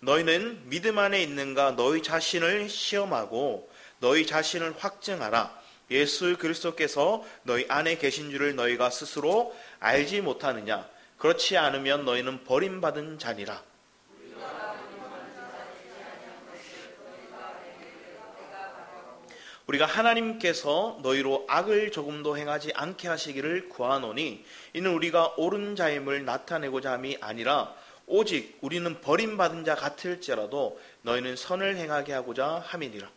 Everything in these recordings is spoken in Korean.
너희는 믿음 안에 있는가 너희 자신을 시험하고 너희 자신을 확증하라. 예수 그리스도께서 너희 안에 계신 줄을 너희가 스스로 알지 못하느냐. 그렇지 않으면 너희는 버림받은 자니라. 우리가 하나님께서 너희로 악을 조금도 행하지 않게 하시기를 구하노니 이는 우리가 옳은 자임을 나타내고자 함이 아니라 오직 우리는 버림받은 자 같을지라도 너희는 선을 행하게 하고자 함이니라.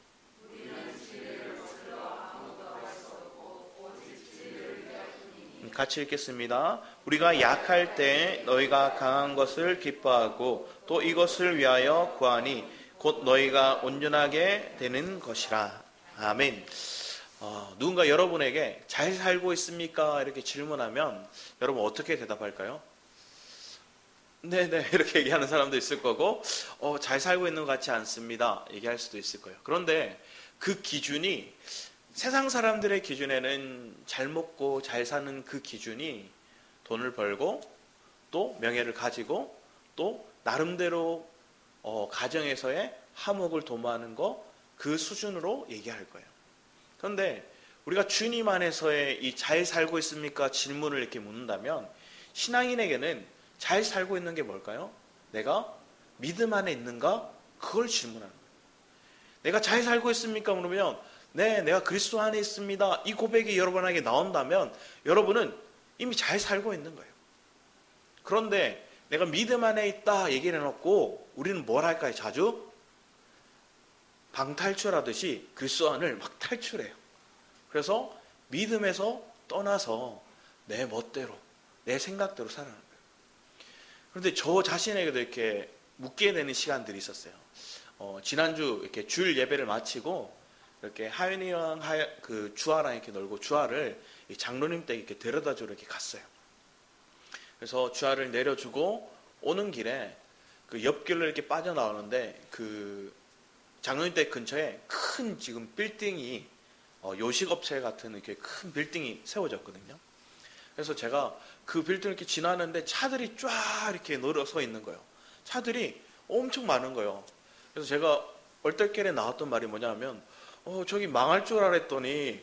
같이 읽겠습니다. 우리가 약할 때 너희가 강한 것을 기뻐하고 또 이것을 위하여 구하니 곧 너희가 온전하게 되는 것이라. 아멘. 누군가 여러분에게 잘 살고 있습니까? 이렇게 질문하면 여러분 어떻게 대답할까요? 네네 이렇게 얘기하는 사람도 있을 거고 잘 살고 있는 것 같지 않습니다 얘기할 수도 있을 거예요. 그런데 그 기준이 세상 사람들의 기준에는 잘 먹고 잘 사는 그 기준이 돈을 벌고 또 명예를 가지고 또 나름대로 가정에서의 화목을 도모하는 거 그 수준으로 얘기할 거예요. 그런데 우리가 주님 안에서의 이 잘 살고 있습니까? 질문을 이렇게 묻는다면 신앙인에게는 잘 살고 있는 게 뭘까요? 내가 믿음 안에 있는가? 그걸 질문하는 거예요. 내가 잘 살고 있습니까? 그러면 네, 내가 그리스도 안에 있습니다. 이 고백이 여러분에게 나온다면 여러분은 이미 잘 살고 있는 거예요. 그런데 내가 믿음 안에 있다 얘기를 해놓고 우리는 뭘 할까요? 자주 방탈출하듯이 그리스도 안을 막 탈출해요. 그래서 믿음에서 떠나서 내 멋대로 내 생각대로 살아가는 거예요. 그런데 저 자신에게도 이렇게 묻게 되는 시간들이 있었어요. 지난주 이렇게 주일 예배를 마치고 이렇게 하윤이랑 그 주아랑 이렇게 놀고 주아를 장로님 댁 이렇게 데려다주러 이렇게 갔어요. 그래서 주아를 내려주고 오는 길에 그 옆길로 이렇게 빠져나오는데 그 장로님 댁 근처에 큰 지금 빌딩이 요식업체 같은 이렇게 큰 빌딩이 세워졌거든요. 그래서 제가 그 빌딩을 이렇게 지나는데 차들이 쫙 이렇게 늘어서 있는 거예요. 차들이 엄청 많은 거예요. 그래서 제가 얼떨결에 나왔던 말이 뭐냐면 저기 망할 줄 알았더니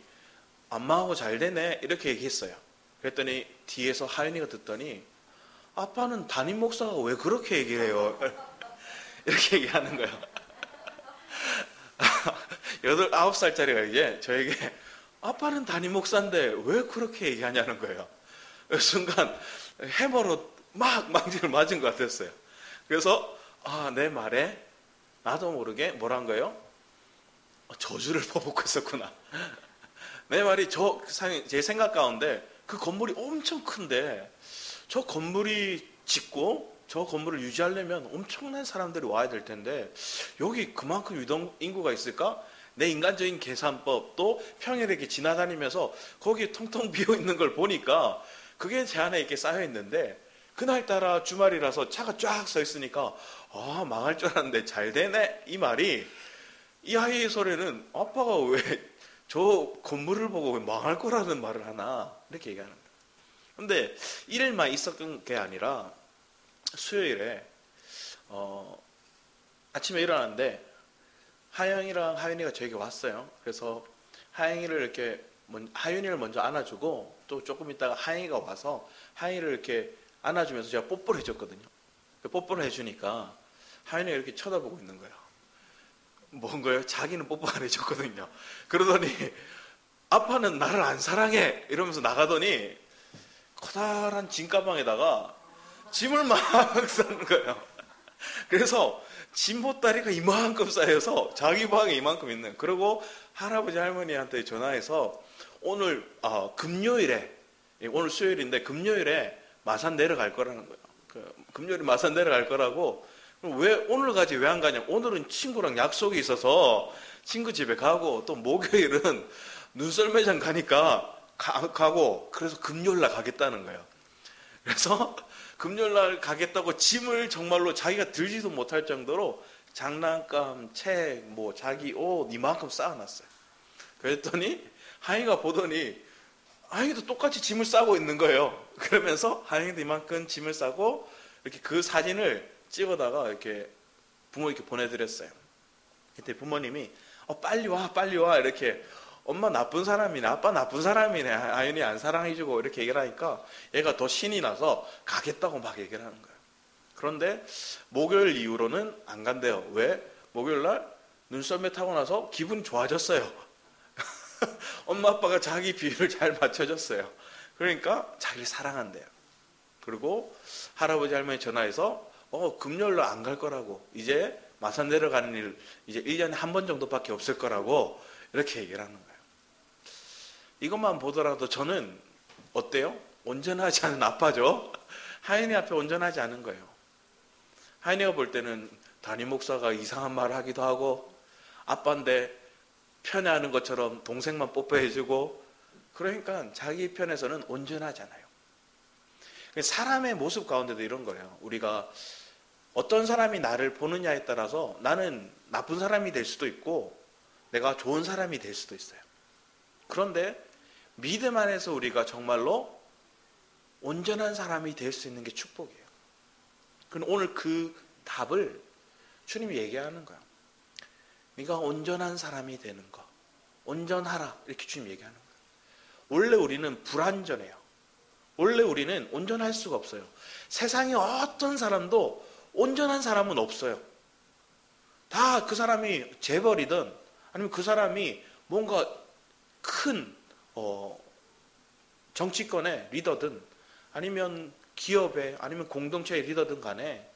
안 망하고 잘 되네 이렇게 얘기했어요. 그랬더니 뒤에서 하윤이가 듣더니 아빠는 담임 목사가 왜 그렇게 얘기를 해요? 이렇게 얘기하는 거예요. 8, 9살짜리가 이제 저에게 아빠는 담임 목사인데 왜 그렇게 얘기하냐는 거예요. 순간 해머로 막 망치를 맞은 것 같았어요. 그래서 내 말에 나도 모르게 뭐란 거예요? 저주를 퍼붓고 있었구나. 내 말이 제 생각 가운데 그 건물이 엄청 큰데 저 건물이 짓고 저 건물을 유지하려면 엄청난 사람들이 와야 될 텐데 여기 그만큼 유동 인구가 있을까? 내 인간적인 계산법 또 평일에 이렇게 지나다니면서 거기 텅텅 비어 있는 걸 보니까 그게 제 안에 이렇게 쌓여 있는데 그날따라 주말이라서 차가 쫙 서 있으니까 망할 줄 알았는데 잘 되네 이 말이 이 아이의 소리는 아빠가 왜 저 건물을 보고 왜 망할 거라는 말을 하나 이렇게 얘기하는 거예요. 그런데 일일만 있었던 게 아니라 수요일에 아침에 일어났는데 하영이랑 하윤이가 저에게 왔어요. 그래서 하윤이를 먼저 안아주고 또 조금 있다가 하영이가 와서 하영이를 이렇게 안아주면서 제가 뽀뽀를 해줬거든요. 뽀뽀를 해주니까 하윤이가 이렇게 쳐다보고 있는 거예요. 뭔 거예요? 자기는 뽀뽀 안 해줬거든요. 그러더니 아빠는 나를 안 사랑해 이러면서 나가더니 커다란 짐가방에다가 짐을 막 싸는 거예요. 그래서 짐 보따리가 이만큼 쌓여서 자기 방에 이만큼 있는. 그리고 할아버지 할머니한테 전화해서 오늘 금요일에 오늘 수요일인데 금요일에 마산 내려갈 거라는 거예요. 금요일에 마산 내려갈 거라고. 왜 오늘 가지 왜 안 가냐? 오늘은 친구랑 약속이 있어서 친구 집에 가고 또 목요일은 눈썰매장 가니까 가고 그래서 금요일날 가겠다는 거예요. 그래서 금요일날 가겠다고 짐을 정말로 자기가 들지도 못할 정도로 장난감, 책, 자기 옷 이만큼 쌓아놨어요. 그랬더니 하영이가 보더니 하영이도 똑같이 짐을 싸고 있는 거예요. 그러면서 하영이도 이만큼 짐을 싸고 이렇게 그 사진을 찍어다가 이렇게 부모 이렇게 보내드렸어요. 그때 부모님이 빨리 와 이렇게, 엄마 나쁜 사람이네, 아빠 나쁜 사람이네, 아윤이 안 사랑해주고 이렇게 얘기를 하니까 얘가 더 신이 나서 가겠다고 막 얘기를 하는 거예요. 그런데 목요일 이후로는 안 간대요. 왜? 목요일날 눈썰매 타고 나서 기분이 좋아졌어요. 엄마 아빠가 자기 비율을 잘 맞춰줬어요. 그러니까 자기를 사랑한대요. 그리고 할아버지 할머니 전화해서 금요일로 안 갈 거라고, 이제 마산 내려가는 일 이제 1년에 한 번 정도밖에 없을 거라고 이렇게 얘기를 하는 거예요. 이것만 보더라도 저는 어때요? 온전하지 않은 아빠죠. 하인이 앞에 온전하지 않은 거예요. 하인이가 볼 때는 담임 목사가 이상한 말을 하기도 하고, 아빠인데 편애하는 것처럼 동생만 뽀뽀해주고, 그러니까 자기 편에서는 온전하잖아요. 사람의 모습 가운데도 이런 거예요. 우리가 어떤 사람이 나를 보느냐에 따라서 나는 나쁜 사람이 될 수도 있고 내가 좋은 사람이 될 수도 있어요. 그런데 믿음 안에서 우리가 정말로 온전한 사람이 될 수 있는 게 축복이에요. 그럼 오늘 그 답을 주님이 얘기하는 거예요. 네가 온전한 사람이 되는 거, 온전하라, 이렇게 주님 얘기하는 거예요. 원래 우리는 불완전해요. 원래 우리는 온전할 수가 없어요. 세상에 어떤 사람도 온전한 사람은 없어요. 다 그 사람이 재벌이든 아니면 그 사람이 뭔가 큰 정치권의 리더든 아니면 기업의 아니면 공동체의 리더든 간에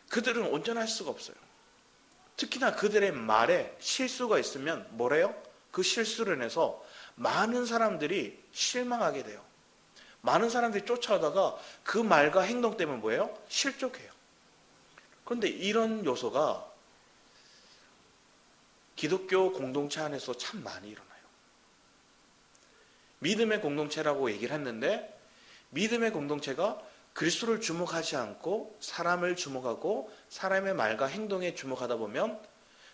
그들은 온전할 수가 없어요. 특히나 그들의 말에 실수가 있으면 뭐래요? 그 실수를 인해서 많은 사람들이 실망하게 돼요. 많은 사람들이 쫓아오다가 그 말과 행동 때문에 뭐예요? 실족해요. 그런데 이런 요소가 기독교 공동체 안에서 참 많이 일어나요. 믿음의 공동체라고 얘기를 했는데 믿음의 공동체가 그리스도를 주목하지 않고 사람을 주목하고 사람의 말과 행동에 주목하다 보면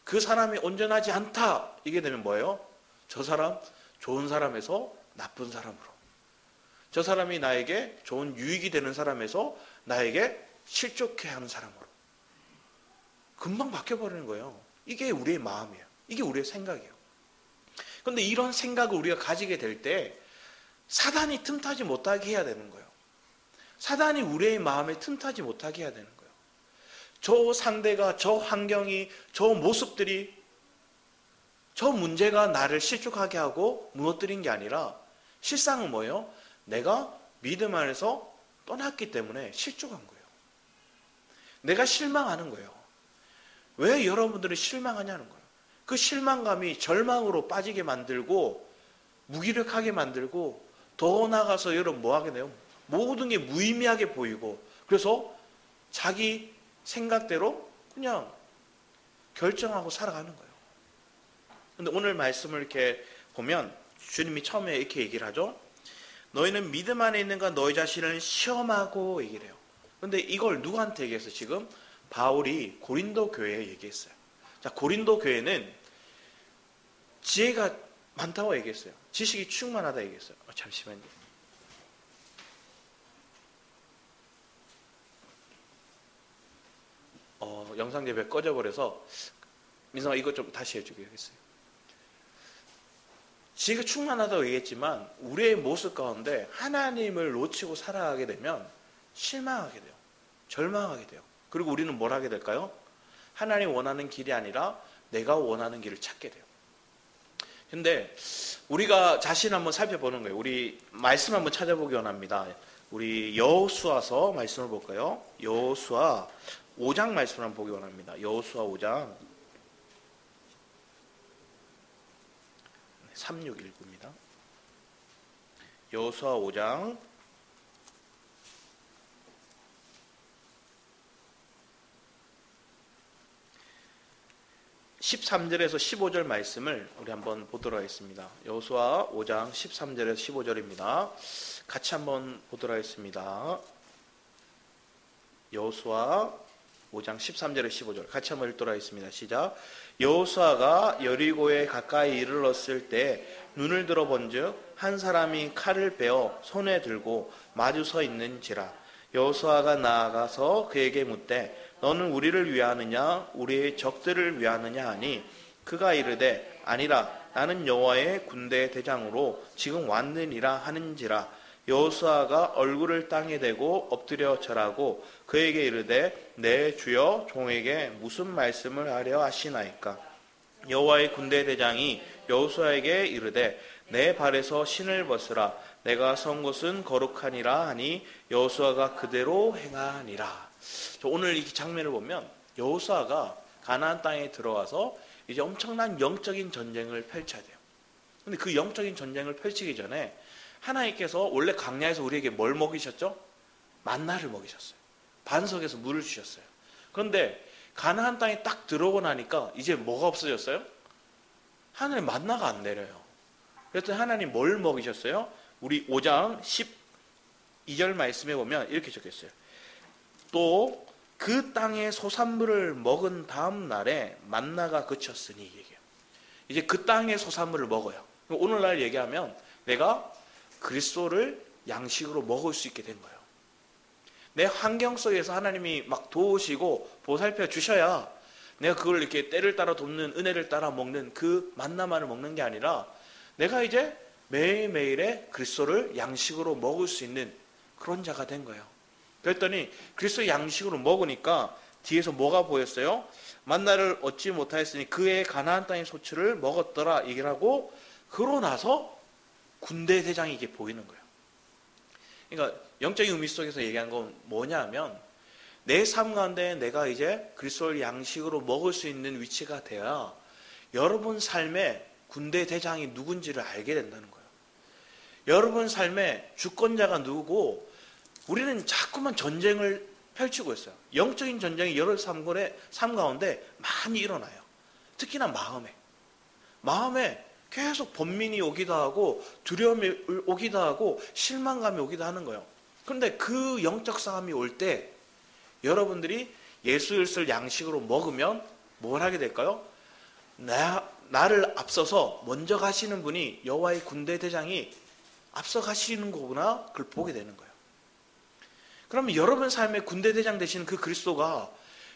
그 사람이 온전하지 않다, 이게 되면 뭐예요? 저 사람 좋은 사람에서 나쁜 사람으로, 저 사람이 나에게 좋은 유익이 되는 사람에서 나에게 실족해 하는 사람으로 금방 바뀌어버리는 거예요. 이게 우리의 마음이에요. 이게 우리의 생각이에요. 그런데 이런 생각을 우리가 가지게 될 때 사단이 틈타지 못하게 해야 되는 거예요. 사단이 우리의 마음에 틈타지 못하게 해야 되는 거예요. 저 상대가, 저 환경이, 저 모습들이, 저 문제가 나를 실족하게 하고 무너뜨린 게 아니라 실상은 뭐예요? 내가 믿음 안에서 떠났기 때문에 실족한 거예요. 내가 실망하는 거예요. 왜 여러분들이 실망하냐는 거예요. 그 실망감이 절망으로 빠지게 만들고 무기력하게 만들고 더 나아가서 여러분 뭐 하게 돼요? 모든 게 무의미하게 보이고 그래서 자기 생각대로 그냥 결정하고 살아가는 거예요. 그런데 오늘 말씀을 이렇게 보면 주님이 처음에 이렇게 얘기를 하죠. 너희는 믿음 안에 있는가 너희 자신을 시험하고 얘기를 해요. 그런데 이걸 누구한테 얘기했어요? 지금 바울이 고린도 교회에 얘기했어요. 자, 고린도 교회는 지혜가 많다고 얘기했어요. 지식이 충만하다 얘기했어요. 잠시만요. 영상 예배 꺼져버려서 민성아 이거 좀 다시 해주겠어요. 지혜가 충만하다고 얘기했지만 우리의 모습 가운데 하나님을 놓치고 살아가게 되면 실망하게 돼요. 절망하게 돼요. 그리고 우리는 뭘 하게 될까요? 하나님 원하는 길이 아니라 내가 원하는 길을 찾게 돼요. 근데 우리가 자신 한번 살펴보는 거예요. 우리 말씀 한번 찾아보기 원합니다. 우리 여호수아서 말씀을 볼까요? 여호수아 5장 말씀을 한번 보기 원합니다. 여호수아 5장 3619입니다. 여호수아 5장 13절에서 15절 말씀을 우리 한번 보도록 하겠습니다. 여호수아 5장 13절에서 15절입니다. 같이 한번 보도록 하겠습니다. 여호수아 5장 13절에서 15절 같이 한번 읽도록 하겠습니다. 시작. 여호수아가 여리고에 가까이 이르렀을 때 눈을 들어본즉 한 사람이 칼을 베어 손에 들고 마주 서 있는지라. 여호수아가 나아가서 그에게 묻되 너는 우리를 위하느냐 우리의 적들을 위하느냐 하니 그가 이르되 아니라 나는 여호와의 군대 대장으로 지금 왔느니라 하는지라. 여호수아가 얼굴을 땅에 대고 엎드려 절하고 그에게 이르되 내 주여 종에게 무슨 말씀을 하려 하시나이까. 여호와의 군대 대장이 여호수아에게 이르되 내 발에서 신을 벗으라. 내가 선 곳은 거룩하니라 하니 여호수아가 그대로 행하니라. 오늘 이 장면을 보면 여호수아가 가나안 땅에 들어와서 이제 엄청난 영적인 전쟁을 펼쳐야 돼요. 근데 그 영적인 전쟁을 펼치기 전에 하나님께서 원래 광야에서 우리에게 뭘 먹이셨죠? 만나를 먹이셨어요. 반석에서 물을 주셨어요. 그런데 가나안 땅에 딱 들어오고 나니까 이제 뭐가 없어졌어요? 하늘에 만나가 안 내려요. 그랬더니 하나님 뭘 먹이셨어요? 우리 5장 12절 말씀에 보면 이렇게 적혀있어요. 또 그 땅의 소산물을 먹은 다음 날에 만나가 그쳤으니 얘기해요. 이제 그 땅의 소산물을 먹어요. 오늘날 얘기하면 내가 그리스도를 양식으로 먹을 수 있게 된 거예요. 내 환경 속에서 하나님이 막 도우시고 보살펴 주셔야 내가 그걸 이렇게 때를 따라 돕는 은혜를 따라 먹는 그 만나만을 먹는 게 아니라 내가 이제 매일매일의 그리스도를 양식으로 먹을 수 있는 그런 자가 된 거예요. 그랬더니 그리스도 양식으로 먹으니까 뒤에서 뭐가 보였어요? 만나를 얻지 못하였으니 그의 가나안 땅의 소출을 먹었더라 얘기를 하고 그러고 나서 군대 대장이 이게 보이는 거예요. 그러니까 영적인 의미 속에서 얘기한 건 뭐냐 하면 내 삶 가운데 내가 이제 그리스도를 양식으로 먹을 수 있는 위치가 되어야 여러분 삶에 군대 대장이 누군지를 알게 된다는 거예요. 여러분 삶에 주권자가 누구고 우리는 자꾸만 전쟁을 펼치고 있어요. 영적인 전쟁이 여러 삶 가운데 많이 일어나요. 특히나 마음에 계속 번민이 오기도 하고 두려움이 오기도 하고 실망감이 오기도 하는 거예요. 그런데 그 영적 싸움이 올 때 여러분들이 예수를 양식으로 먹으면 뭘 하게 될까요? 나를 앞서서 먼저 가시는 분이 여호와의 군대 대장이 앞서 가시는 거구나 그걸 보게 되는 거예요. 그러면 여러분 삶의 군대 대장 되시는 그 그리스도가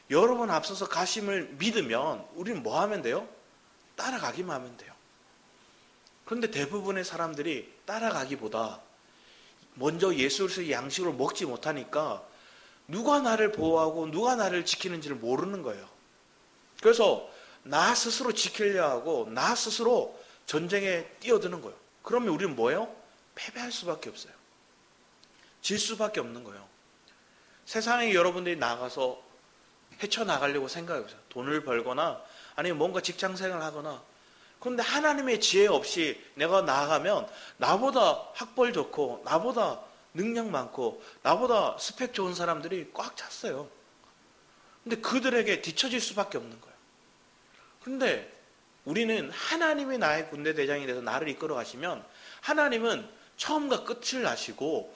여러분 앞서서 가심을 믿으면 우리는 뭐 하면 돼요? 따라가기만 하면 돼요. 그런데 대부분의 사람들이 따라가기보다 먼저 예수를 양식으로 먹지 못하니까 누가 나를 보호하고 누가 나를 지키는지를 모르는 거예요. 그래서 나 스스로 지키려 하고 나 스스로 전쟁에 뛰어드는 거예요. 그러면 우리는 뭐예요? 패배할 수밖에 없어요. 질 수밖에 없는 거예요. 세상에 여러분들이 나가서 헤쳐나가려고 생각해보세요. 돈을 벌거나 아니면 뭔가 직장생활을 하거나. 그런데 하나님의 지혜 없이 내가 나아가면 나보다 학벌 좋고 나보다 능력 많고 나보다 스펙 좋은 사람들이 꽉 찼어요. 근데 그들에게 뒤처질 수밖에 없는 거예요. 그런데 우리는 하나님이 나의 군대 대장이 돼서 나를 이끌어 가시면 하나님은 처음과 끝을 아시고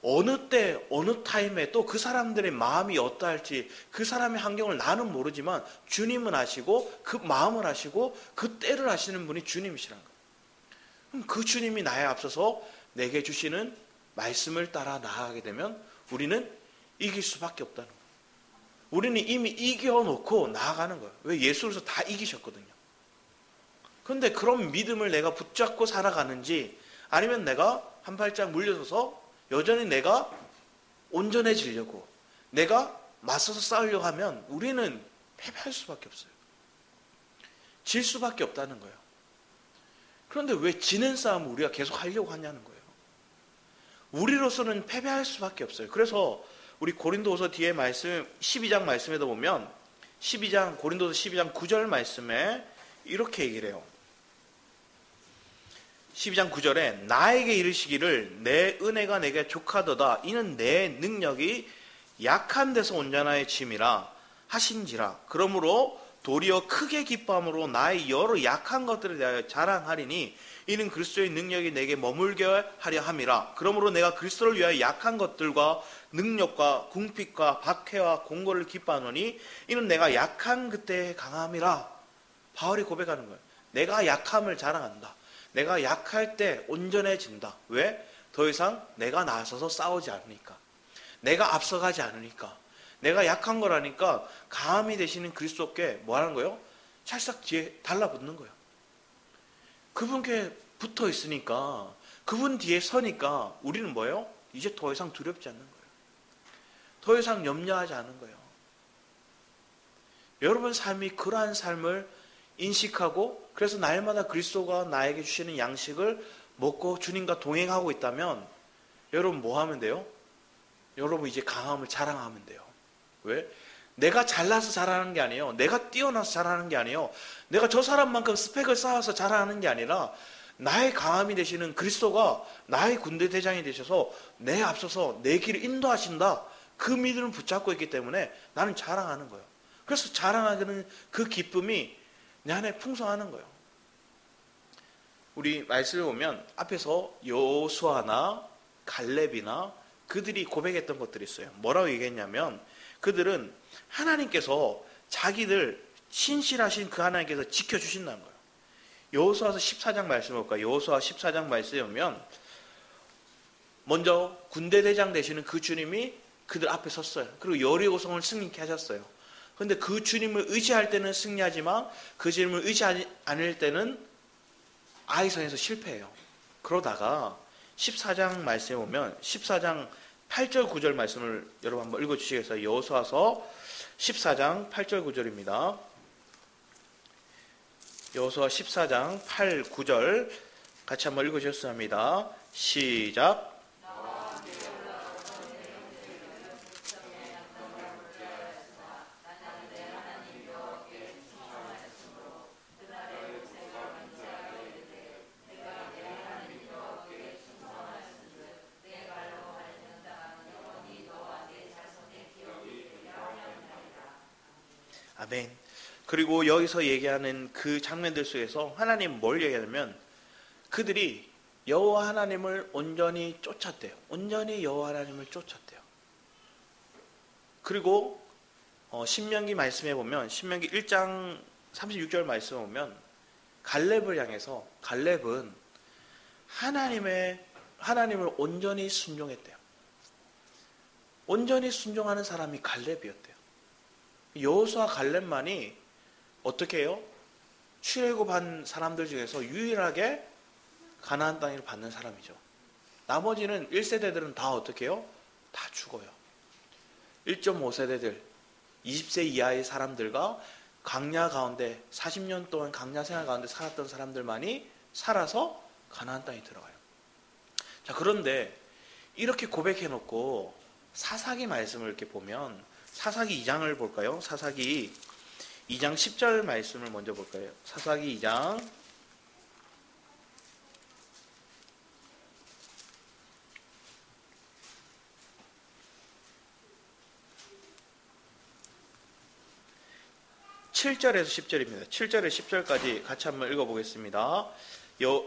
어느 때 어느 타임에 또 그 사람들의 마음이 어떠할지 그 사람의 환경을 나는 모르지만 주님은 아시고 그 마음을 아시고 그 때를 아시는 분이 주님이시라는 거예요. 그럼 그 주님이 나에 앞서서 내게 주시는 말씀을 따라 나아가게 되면 우리는 이길 수밖에 없다는 거예요. 우리는 이미 이겨놓고 나아가는 거예요. 왜? 예수로서 다 이기셨거든요. 그런데 그런 믿음을 내가 붙잡고 살아가는지 아니면 내가 한 발짝 물러서서 여전히 내가 온전해지려고 내가 맞서서 싸우려고 하면 우리는 패배할 수밖에 없어요. 질 수밖에 없다는 거예요. 그런데 왜 지는 싸움을 우리가 계속 하려고 하냐는 거예요. 우리로서는 패배할 수밖에 없어요. 그래서 우리 고린도서 뒤에 말씀 12장 말씀에도 보면 고린도서 12장 9절 말씀에 이렇게 얘기를 해요. 12장 9절에 나에게 이르시기를 내 은혜가 내게 족하도다 이는 내 능력이 약한 데서 온전하여 짐이라 하신지라. 그러므로 도리어 크게 기뻐함으로 나의 여러 약한 것들에 대하여 자랑하리니 이는 그리스도의 능력이 내게 머물게 하려 함이라. 그러므로 내가 그리스도를 위하여 약한 것들과 능력과 궁핍과 박해와 공고를 기뻐하노니 이는 내가 약한 그때의 강함이라. 바울이 고백하는 거예요. 내가 약함을 자랑한다. 내가 약할 때 온전해진다. 왜? 더 이상 내가 나서서 싸우지 않으니까. 내가 앞서가지 않으니까. 내가 약한 거라니까 강함이 되시는 그리스도께 뭐 하는 거예요? 찰싹 뒤에 달라붙는 거예요. 그분께 붙어 있으니까, 그분 뒤에 서니까 우리는 뭐예요? 이제 더 이상 두렵지 않는 거예요. 더 이상 염려하지 않은 거예요. 여러분 삶이 그러한 삶을 인식하고, 그래서 날마다 그리스도가 나에게 주시는 양식을 먹고 주님과 동행하고 있다면 여러분 뭐 하면 돼요? 여러분 이제 강함을 자랑하면 돼요. 왜? 내가 잘나서 자라는 게 아니에요. 내가 뛰어나서 자라는 게 아니에요. 내가 저 사람만큼 스펙을 쌓아서 자라는 게 아니라 나의 강함이 되시는 그리스도가 나의 군대 대장이 되셔서 내 앞서서 내 길을 인도하신다. 그 믿음을 붙잡고 있기 때문에 나는 자랑하는 거예요. 그래서 자랑하는 그 기쁨이 내 안에 풍성하는 거예요. 우리 말씀을 보면 앞에서 여호수아나 갈렙이나 그들이 고백했던 것들이 있어요. 뭐라고 얘기했냐면 그들은 하나님께서 자기들 신실하신 그 하나님께서 지켜주신다는 거예요. 여호수아서 14장 말씀 볼까요? 여호수아 14장 말씀에 보면 먼저 군대 대장 되시는 그 주님이 그들 앞에 섰어요. 그리고 여리고성을 승리케 하셨어요. 그런데 그 주님을 의지할 때는 승리하지만 그 주님을 의지하지 않을 때는 아이성에서 실패해요. 그러다가 14장 말씀에 보면 14장 8절 9절 말씀을 여러분 한번 읽어주시겠어요? 여호수아서 14장 8절 9절입니다. 여호수아 14장 8, 9절 같이 한번 읽어주셨습니다. 시작. 아멘. 그리고 여기서 얘기하는 그 장면들 속에서 하나님 뭘 얘기하냐면 그들이 여호와 하나님을 온전히 쫓았대요. 온전히 여호와 하나님을 쫓았대요. 그리고 신명기 말씀에 보면 신명기 1장 36절 말씀에 보면 갈렙을 향해서 갈렙은 하나님을 온전히 순종했대요. 온전히 순종하는 사람이 갈렙이었대요. 여호수아 갈렙만이 어떻게 해요? 출애굽한 사람들 중에서 유일하게 가나안 땅을 받는 사람이죠. 나머지는 1세대들은 다 어떻게 해요? 다 죽어요. 1.5세대들 20세 이하의 사람들과 광야 가운데 40년 동안 광야 생활 가운데 살았던 사람들만이 살아서 가나안 땅에 들어가요. 자, 그런데 이렇게 고백해놓고 사사기 말씀을 이렇게 보면 사사기 2장을 볼까요? 사사기 2장 10절 말씀을 먼저 볼까요? 사사기 2장 7절에서 10절입니다. 7절에서 10절까지 같이 한번 읽어보겠습니다.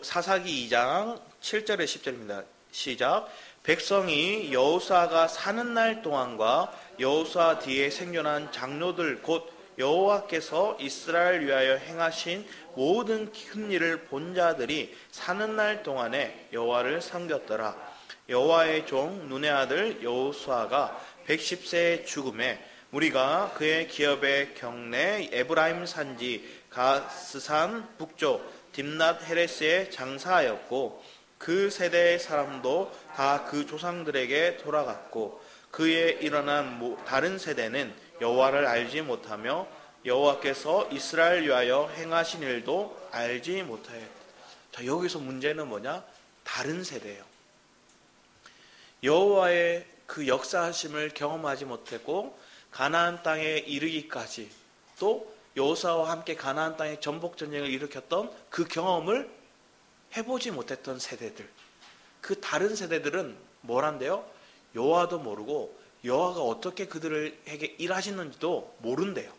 사사기 2장 7절에서 10절입니다. 시작. 백성이 여호수아가 사는 날 동안과 여호수아 뒤에 생겨난 장로들 곧 여호와께서 이스라엘 위하여 행하신 모든 큰 일을 본 자들이 사는 날 동안에 여호와를 섬겼더라. 여호와의 종 눈의 아들 여호수아가 110세의 죽음에 우리가 그의 기업의 경내 에브라임 산지 가스산 북쪽 딥낫 헤레스에 장사하였고 그 세대의 사람도 다 그 조상들에게 돌아갔고 그에 일어난 다른 세대는 여호와를 알지 못하며 여호와께서 이스라엘 위하여 행하신 일도 알지 못하였다. 자, 여기서 문제는 뭐냐? 다른 세대예요. 여호와의 그 역사하심을 경험하지 못했고 가나안 땅에 이르기까지 또 여호수아와 함께 가나안 땅에 전복 전쟁을 일으켰던 그 경험을 해보지 못했던 세대들, 그 다른 세대들은 뭘 한대요? 여호와도 모르고 여호와가 어떻게 그들에게 일하시는지도 모른대요.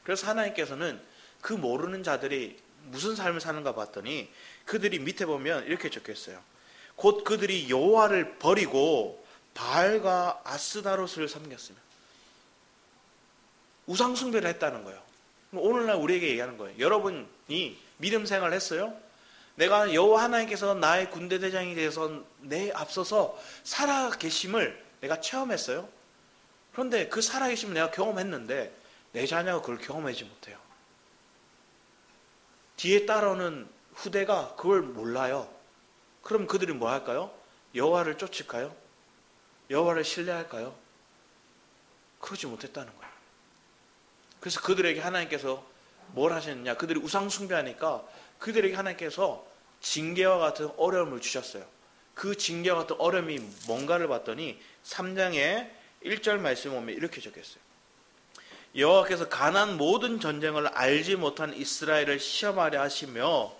그래서 하나님께서는 그 모르는 자들이 무슨 삶을 사는가 봤더니 그들이 밑에 보면 이렇게 적혀있어요. 곧 그들이 여호와를 버리고 바알과 아스다롯을 섬겼으며 우상 숭배를 했다는 거예요. 오늘날 우리에게 얘기하는 거예요. 여러분이 믿음 생활을 했어요? 내가 여호와 하나님께서 나의 군대 대장이 되어서 내 앞서서 살아 계심을 내가 체험했어요? 그런데 그 살아계심을 내가 경험했는데 내 자녀가 그걸 경험하지 못해요. 뒤에 따라오는 후대가 그걸 몰라요. 그럼 그들이 뭐 할까요? 여호와를 쫓을까요? 여호와를 신뢰할까요? 그러지 못했다는 거예요. 그래서 그들에게 하나님께서 뭘 하셨느냐? 그들이 우상 숭배하니까 그들에게 하나님께서 징계와 같은 어려움을 주셨어요. 그 징계와 같은 어려움이 뭔가를 봤더니 3장의 1절 말씀 보면 이렇게 적혔어요. 여호와께서 가나안 모든 전쟁을 알지 못한 이스라엘을 시험하려 하시며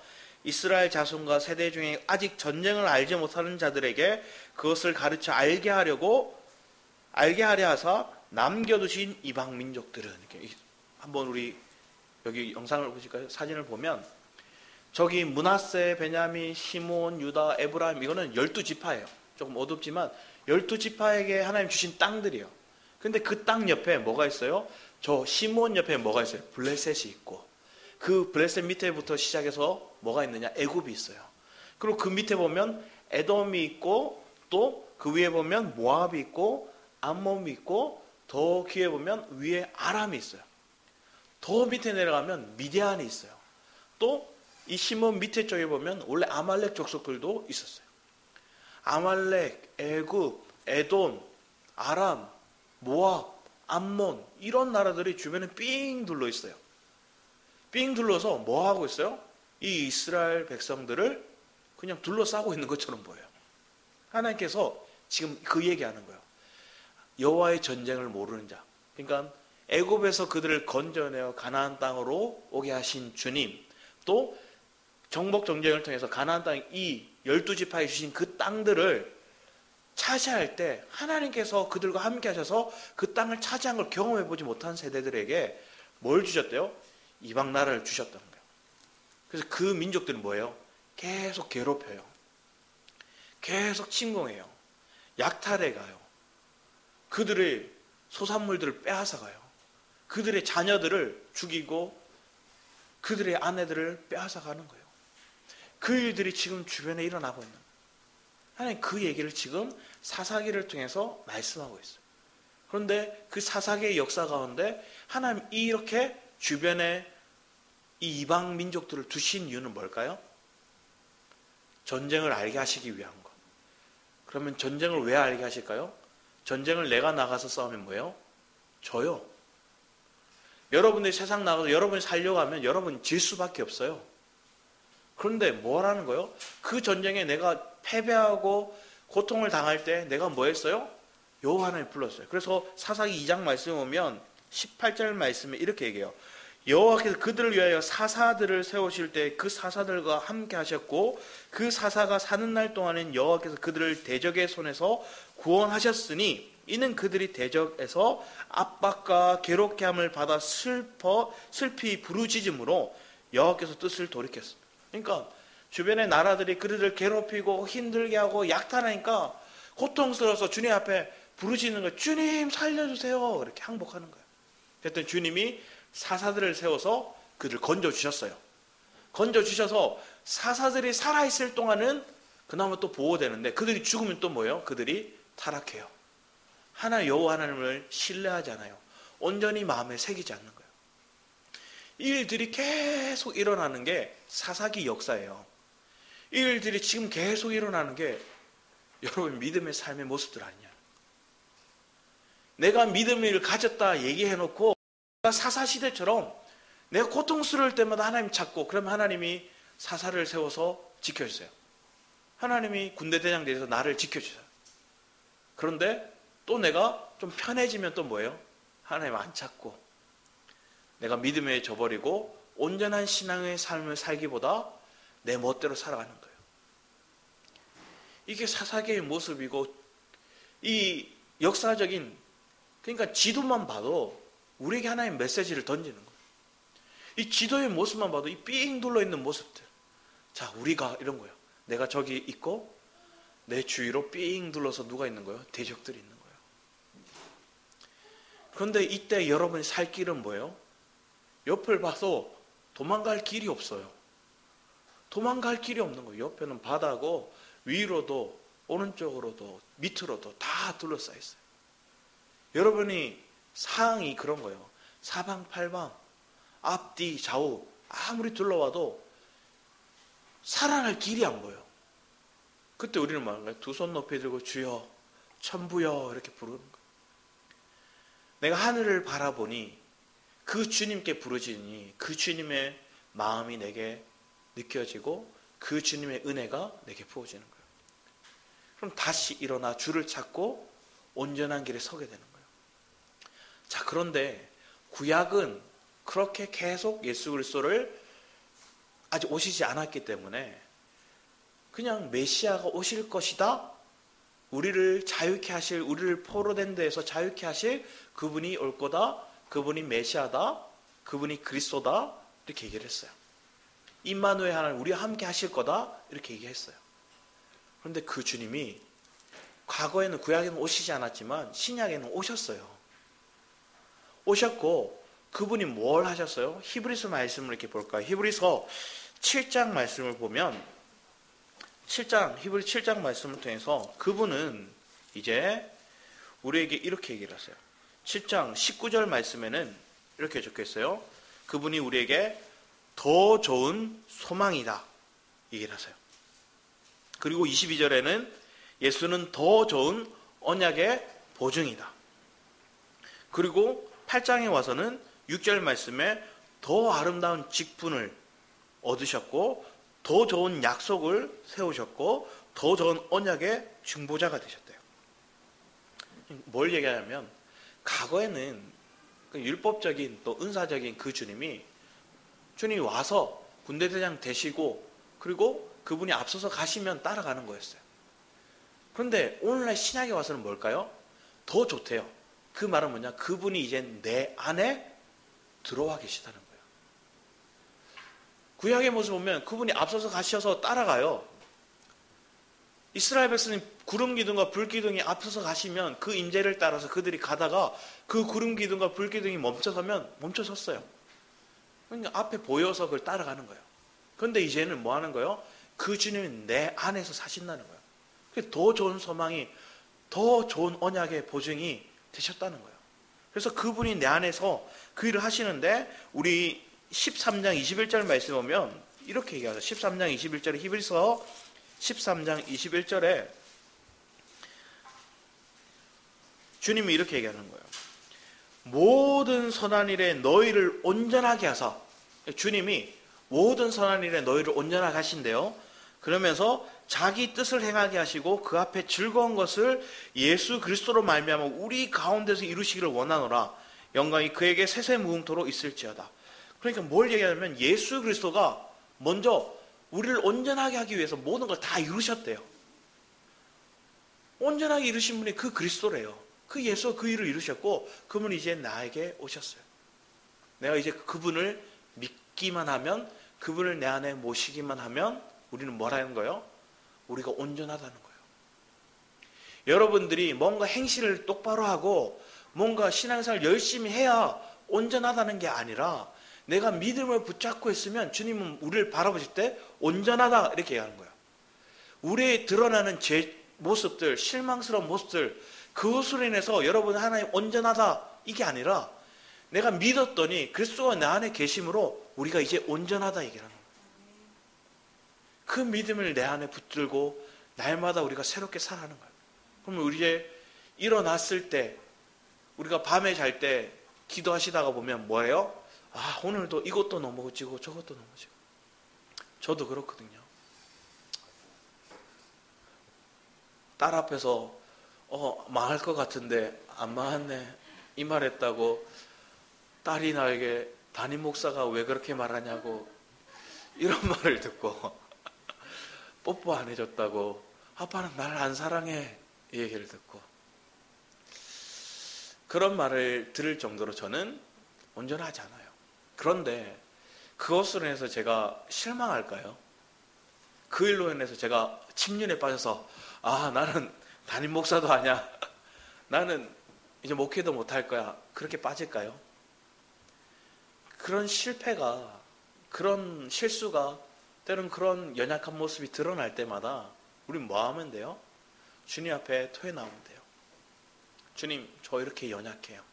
이스라엘 자손과 세대 중에 아직 전쟁을 알지 못하는 자들에게 그것을 가르쳐 알게 하려 하사 남겨두신 이방 민족들은, 이렇게 한번 우리 여기 영상을 보실까요? 사진을 보면 저기 므낫세, 베냐민, 시몬, 유다, 에브라임, 이거는 12지파예요. 조금 어둡지만 12지파에게 하나님 주신 땅들이에요. 근데 그 땅 옆에 뭐가 있어요? 저 시몬 옆에 뭐가 있어요? 블레셋이 있고, 그 블레셋 밑에부터 시작해서 뭐가 있느냐? 애굽이 있어요. 그리고 그 밑에 보면 에돔이 있고, 또 그 위에 보면 모압이 있고, 암몬이 있고, 더 뒤에 보면 위에 아람이 있어요. 더 밑에 내려가면 미디안이 있어요. 또 이 시몬 밑에 쪽에 보면 원래 아말렉 족속들도 있었어요. 아말렉, 애굽, 에돔, 아람, 모압, 암몬, 이런 나라들이 주변에 삥 둘러 있어요. 삥 둘러서 뭐 하고 있어요? 이 이스라엘 백성들을 그냥 둘러싸고 있는 것처럼 보여요. 하나님께서 지금 그 얘기하는 거예요. 여호와의 전쟁을 모르는 자. 그러니까 애굽에서 그들을 건져내어 가나안 땅으로 오게 하신 주님, 또 정복 전쟁을 통해서 가나안 땅 이 12지파에 주신 그 땅들을 차지할 때 하나님께서 그들과 함께 하셔서 그 땅을 차지한 걸 경험해 보지 못한 세대들에게 뭘 주셨대요? 이방 나라를 주셨다는 거예요. 그래서 그 민족들은 뭐예요? 계속 괴롭혀요. 계속 침공해요. 약탈해 가요. 그들의 소산물들을 빼앗아가요. 그들의 자녀들을 죽이고 그들의 아내들을 빼앗아가는 거예요. 그 일들이 지금 주변에 일어나고 있는 거예요. 하나님 그 얘기를 지금 사사기를 통해서 말씀하고 있어요. 그런데 그 사사기의 역사 가운데 하나님 이렇게 주변에 이 이방 민족들을 두신 이유는 뭘까요? 전쟁을 알게 하시기 위한 것. 그러면 전쟁을 왜 알게 하실까요? 전쟁을 내가 나가서 싸우면 뭐예요? 져요. 여러분들이 세상 나가서 여러분이 살려고 하면 여러분이 질 수밖에 없어요. 그런데 뭐라는 거예요? 그 전쟁에 내가 패배하고 고통을 당할 때 내가 뭐 했어요? 여호와 하나님 불렀어요. 그래서 사사기 2장 말씀 보면 18절 말씀에 이렇게 얘기해요. 여호와께서 그들을 위하여 사사들을 세우실 때 그 사사들과 함께 하셨고 그 사사가 사는 날 동안엔 여호와께서 그들을 대적의 손에서 구원하셨으니 이는 그들이 대적에서 압박과 괴롭게 함을 받아 슬피 부르짖음으로 여호와께서 뜻을 돌이켰습니다. 그러니까 주변의 나라들이 그들을 괴롭히고 힘들게 하고 약탈하니까 고통스러워서 주님 앞에 부르짖는 거예요. 주님 살려주세요. 이렇게 항복하는 거예요. 그랬더니 주님이 사사들을 세워서 그들을 건져주셨어요. 건져주셔서 사사들이 살아있을 동안은 그나마 또 보호되는데 그들이 죽으면 또 뭐예요? 그들이 타락해요. 여호와 하나님을 신뢰하지 않아요. 온전히 마음에 새기지 않는 거예요. 이 일들이 계속 일어나는 게 사사기 역사예요. 이 일들이 지금 계속 일어나는 게 여러분 믿음의 삶의 모습들 아니냐. 내가 믿음을 가졌다 얘기해놓고 사사시대처럼 내가 고통스러울 때마다 하나님 찾고 그러면 하나님이 사사를 세워서 지켜주세요. 하나님이 군대대장 되어서 나를 지켜주세요. 그런데 또 내가 좀 편해지면 또 뭐예요? 하나님 안 찾고 내가 믿음에 져버리고 온전한 신앙의 삶을 살기보다 내 멋대로 살아가는 거예요. 이게 사사기의 모습이고 이 역사적인 그러니까 지도만 봐도 우리에게 하나님 메시지를 던지는 거예요. 이 지도의 모습만 봐도 이 삥 둘러있는 모습들. 자, 우리가 이런 거예요. 내가 저기 있고 내 주위로 삥 둘러서 누가 있는 거예요? 대적들이 있는 거예요. 그런데 이때 여러분이 살 길은 뭐예요? 옆을 봐도 도망갈 길이 없어요. 도망갈 길이 없는 거예요. 옆에는 바다고 위로도 오른쪽으로도 밑으로도 다 둘러싸여 있어요. 여러분이 상황이 그런 거예요. 사방팔방 앞뒤 좌우 아무리 둘러와도 살아날 길이 안 보여. 그때 우리는 뭐하는가요? 두 손 높이 들고 주여 천부여 이렇게 부르는 거예요. 내가 하늘을 바라보니 그 주님께 부르짖으니 그 주님의 마음이 내게 느껴지고 그 주님의 은혜가 내게 부어지는 거예요. 그럼 다시 일어나 주를 찾고 온전한 길에 서게 되는 거예요. 자, 그런데 구약은 그렇게 계속 예수 그리스도를 아직 오시지 않았기 때문에 그냥 메시아가 오실 것이다, 우리를 자유케 하실, 우리를 포로된 데에서 자유케 하실 그분이 올 거다, 그분이 메시아다, 그분이 그리스도다 이렇게 얘기를 했어요. 임마누엘 하나님 우리와 함께 하실 거다 이렇게 얘기했어요. 그런데 그 주님이 과거에는 구약에는 오시지 않았지만 신약에는 오셨어요. 오셨고 그분이 뭘 하셨어요? 히브리서 말씀을 이렇게 볼까요? 히브리서 7장 말씀을 보면 히브리 7장 말씀을 통해서 그분은 이제 우리에게 이렇게 얘기를 하세요. 7장 19절 말씀에는 이렇게 적혀있어요. 그분이 우리에게 더 좋은 소망이다 얘기를 하세요. 그리고 22절에는 예수는 더 좋은 언약의 보증이다. 그리고 8장에 와서는 6절 말씀에 더 아름다운 직분을 얻으셨고 더 좋은 약속을 세우셨고 더 좋은 언약의 중보자가 되셨대요. 뭘 얘기하냐면 과거에는 율법적인 또 은사적인 그 주님이 와서 군대대장 되시고 그리고 그분이 앞서서 가시면 따라가는 거였어요. 그런데 오늘날 신약에 와서는 뭘까요? 더 좋대요. 그 말은 뭐냐? 그분이 이제 내 안에 들어와 계시다는 거예요. 구약의 모습 보면 그분이 앞서서 가셔서 따라가요. 이스라엘 백성이 구름 기둥과 불 기둥이 앞서서 가시면 그 임재를 따라서 그들이 가다가 그 구름 기둥과 불 기둥이 멈춰서면 멈춰섰어요. 그러니까 앞에 보여서 그걸 따라가는 거예요. 그런데 이제는 뭐 하는 거예요? 그 주님이 내 안에서 사신다는 거예요. 더 좋은 소망이, 더 좋은 언약의 보증이 되셨다는 거예요. 그래서 그분이 내 안에서 그 일을 하시는데 우리 13장 21절 말씀 보면 이렇게 얘기하죠. 13장 21절에 히브리서 13장 21절에 주님이 이렇게 얘기하는 거예요. 모든 선한 일에 너희를 온전하게 하사, 주님이 모든 선한 일에 너희를 온전하게 하신대요. 그러면서 자기 뜻을 행하게 하시고 그 앞에 즐거운 것을 예수 그리스도로 말미암아 우리 가운데서 이루시기를 원하노라. 영광이 그에게 세세무궁토록 있을지어다. 그러니까 뭘 얘기하냐면 예수 그리스도가 먼저 우리를 온전하게 하기 위해서 모든 걸 다 이루셨대요. 온전하게 이루신 분이 그 그리스도래요. 그 예수가 그 일을 이루셨고 그분이 이제 나에게 오셨어요. 내가 이제 그분을 믿기만 하면, 그분을 내 안에 모시기만 하면 우리는 뭐라는 거예요? 우리가 온전하다는 거예요. 여러분들이 뭔가 행실을 똑바로 하고 뭔가 신앙생활을 열심히 해야 온전하다는 게 아니라 내가 믿음을 붙잡고 있으면 주님은 우리를 바라보실 때 온전하다 이렇게 얘기하는 거예요. 우리의 드러나는 제 모습들, 실망스러운 모습들, 그것으로 인해서 여러분 하나님 온전하다 이게 아니라 내가 믿었더니 그리스도가 내 안에 계심으로 우리가 이제 온전하다 얘기하는 거예요. 그 믿음을 내 안에 붙들고 날마다 우리가 새롭게 살아가는 거예요. 그러면 우리 이제 일어났을 때 우리가 밤에 잘 때 기도하시다가 보면 뭐예요? 아, 오늘도 이것도 넘어지고 저것도 넘어지고. 저도 그렇거든요. 딸 앞에서 망할 것 같은데 안 망했네 이 말했다고 딸이 나에게 담임 목사가 왜 그렇게 말하냐고 이런 말을 듣고 뽀뽀 안 해줬다고 아빠는 날 안 사랑해 이 얘기를 듣고 그런 말을 들을 정도로 저는 온전하지 않아요. 그런데 그것으로 인해서 제가 실망할까요? 그 일로 인해서 제가 침륜에 빠져서 아 나는 담임 목사도 아니야, 나는 이제 목회도 못할 거야, 그렇게 빠질까요? 그런 실패가, 그런 실수가, 때론 그런 연약한 모습이 드러날 때마다 우린 뭐 하면 돼요? 주님 앞에 토해 나오면 돼요. 주님, 저 이렇게 연약해요.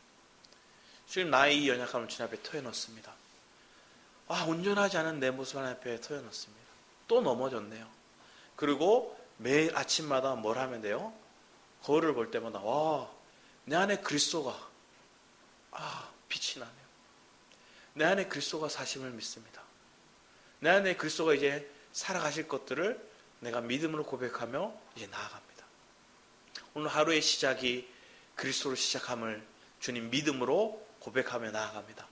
주님, 나의 이 연약함을 주님 앞에 토해놓습니다. 온전하지 않은 내 모습 하나님 앞에 토해놓습니다. 또 넘어졌네요. 그리고 매일 아침마다 뭘 하면 돼요? 거울을 볼 때마다 내 안에 그리스도가 빛이 나네요. 내 안에 그리스도가 사심을 믿습니다. 내 안에 그리스도가 이제 살아가실 것들을 내가 믿음으로 고백하며 이제 나아갑니다. 오늘 하루의 시작이 그리스도로 시작함을 주님 믿음으로 고백하며 나아갑니다.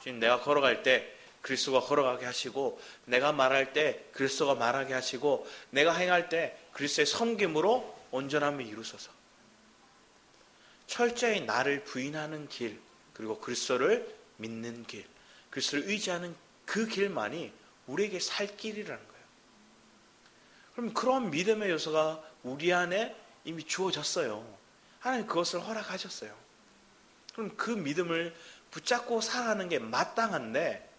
주님, 내가 걸어갈 때 그리스도가 걸어가게 하시고, 내가 말할 때 그리스도가 말하게 하시고, 내가 행할 때 그리스도의 섬김으로 온전함을 이루소서. 철저히 나를 부인하는 길, 그리고 그리스도를 믿는 길, 그리스도를 의지하는 그 길만이 우리에게 살 길이라는 거예요. 그럼 그런 믿음의 요소가 우리 안에 이미 주어졌어요. 하나님 그것을 허락하셨어요. 그럼 그 믿음을 붙잡고 살아가는 게 마땅한데,